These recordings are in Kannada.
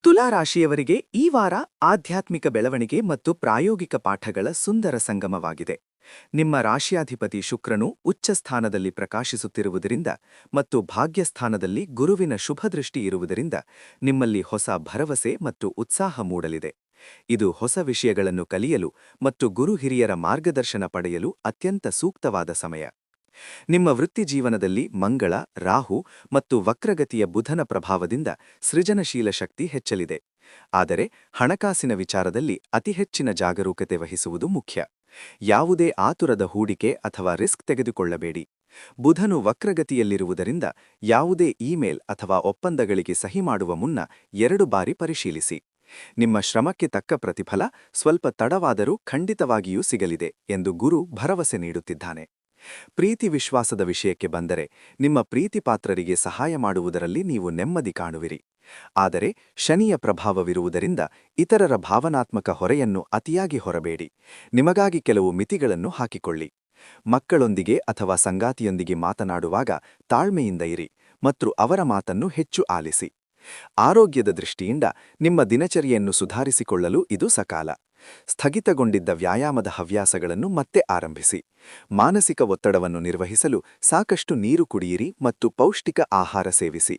ತುಲಾ ರಾಶಿಯವರಿಗೆ ಈ ವಾರ ಆಧ್ಯಾತ್ಮಿಕ ಬೆಳವಣಿಗೆ ಮತ್ತು ಪ್ರಾಯೋಗಿಕ ಪಾಠಗಳ ಸುಂದರ ಸಂಗಮವಾಗಿದೆ. ನಿಮ್ಮ ರಾಶಿಯಾಧಿಪತಿ ಶುಕ್ರನು ಉಚ್ಚ ಸ್ಥಾನದಲ್ಲಿ ಪ್ರಕಾಶಿಸುತ್ತಿರುವುದರಿಂದ ಮತ್ತು ಭಾಗ್ಯಸ್ಥಾನದಲ್ಲಿ ಗುರುವಿನ ಶುಭದೃಷ್ಟಿ ಇರುವುದರಿಂದ ನಿಮ್ಮಲ್ಲಿ ಹೊಸ ಭರವಸೆ ಮತ್ತು ಉತ್ಸಾಹ ಮೂಡಲಿದೆ. ಇದು ಹೊಸ ವಿಷಯಗಳನ್ನು ಕಲಿಯಲು ಮತ್ತು ಗುರು ಹಿರಿಯರ ಮಾರ್ಗದರ್ಶನ ಪಡೆಯಲು ಅತ್ಯಂತ ಸೂಕ್ತವಾದ ಸಮಯ. ನಿಮ್ಮ ವೃತ್ತಿಜೀವನದಲ್ಲಿ ಮಂಗಳ, ರಾಹು ಮತ್ತು ವಕ್ರಗತಿಯ ಬುಧನ ಪ್ರಭಾವದಿಂದ ಸೃಜನಶೀಲ ಶಕ್ತಿ ಹೆಚ್ಚಲಿದೆ. ಆದರೆ ಹಣಕಾಸಿನ ವಿಚಾರದಲ್ಲಿ ಅತಿ ಹೆಚ್ಚಿನ ಜಾಗರೂಕತೆ ವಹಿಸುವುದು ಮುಖ್ಯ. ಯಾವುದೇ ಆತುರದ ಹೂಡಿಕೆ ಅಥವಾ ರಿಸ್ಕ್ ತೆಗೆದುಕೊಳ್ಳಬೇಡಿ. ಬುಧನು ವಕ್ರಗತಿಯಲ್ಲಿರುವುದರಿಂದ ಯಾವುದೇ ಇಮೇಲ್ ಅಥವಾ ಒಪ್ಪಂದಗಳಿಗೆ ಸಹಿ ಮಾಡುವ ಮುನ್ನ 2 ಬಾರಿ ಪರಿಶೀಲಿಸಿ. ನಿಮ್ಮ ಶ್ರಮಕ್ಕೆ ತಕ್ಕ ಪ್ರತಿಫಲ ಸ್ವಲ್ಪ ತಡವಾದರೂ ಖಂಡಿತವಾಗಿಯೂ ಸಿಗಲಿದೆ ಎಂದು ಗುರು ಭರವಸೆ ನೀಡುತ್ತಿದ್ದಾನೆ. ಪ್ರೀತಿ ವಿಶ್ವಾಸದ ವಿಷಯಕ್ಕೆ ಬಂದರೆ, ನಿಮ್ಮ ಪ್ರೀತಿಪಾತ್ರರಿಗೆ ಸಹಾಯ ಮಾಡುವುದರಲ್ಲಿ ನೀವು ನೆಮ್ಮದಿ ಕಾಣುವಿರಿ. ಆದರೆ ಶನಿಯ ಪ್ರಭಾವವಿರುವುದರಿಂದ ಇತರರ ಭಾವನಾತ್ಮಕ ಹೊರೆಯನ್ನು ಅತಿಯಾಗಿ ಹೊರಬೇಡಿ. ನಿಮಗಾಗಿ ಕೆಲವು ಮಿತಿಗಳನ್ನು ಹಾಕಿಕೊಳ್ಳಿ. ಮಕ್ಕಳೊಂದಿಗೆ ಅಥವಾ ಸಂಗಾತಿಯೊಂದಿಗೆ ಮಾತನಾಡುವಾಗ ತಾಳ್ಮೆಯಿಂದ ಇರಿ ಮತ್ತು ಅವರ ಮಾತನ್ನು ಹೆಚ್ಚು ಆಲಿಸಿ. ಆರೋಗ್ಯದ ದೃಷ್ಟಿಯಿಂದ ನಿಮ್ಮ ದಿನಚರಿಯನ್ನು ಸುಧಾರಿಸಿಕೊಳ್ಳಲು ಇದು ಸಕಾಲ. ಸ್ಥಗಿತಗೊಂಡಿದ್ದ ವ್ಯಾಯಾಮದ ಹವ್ಯಾಸಗಳನ್ನು ಮತ್ತೆ ಆರಂಭಿಸಿ. ಮಾನಸಿಕ ಒತ್ತಡವನ್ನು ನಿರ್ವಹಿಸಲು ಸಾಕಷ್ಟು ನೀರು ಕುಡಿಯಿರಿ ಮತ್ತು ಪೌಷ್ಟಿಕ ಆಹಾರ ಸೇವಿಸಿ.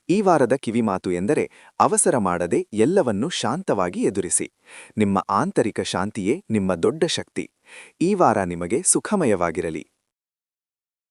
ಈ ವಾರದ ಕಿವಿಮಾತು ಎಂದರೆ, ಅವಸರ ಮಾಡದೆ ಎಲ್ಲವನ್ನೂ ಶಾಂತವಾಗಿ ಎದುರಿಸಿ. ನಿಮ್ಮ ಆಂತರಿಕ ಶಾಂತಿಯೇ ನಿಮ್ಮ ದೊಡ್ಡ ಶಕ್ತಿ. ಈ ವಾರ ನಿಮಗೆ ಸುಖಮಯವಾಗಿರಲಿ.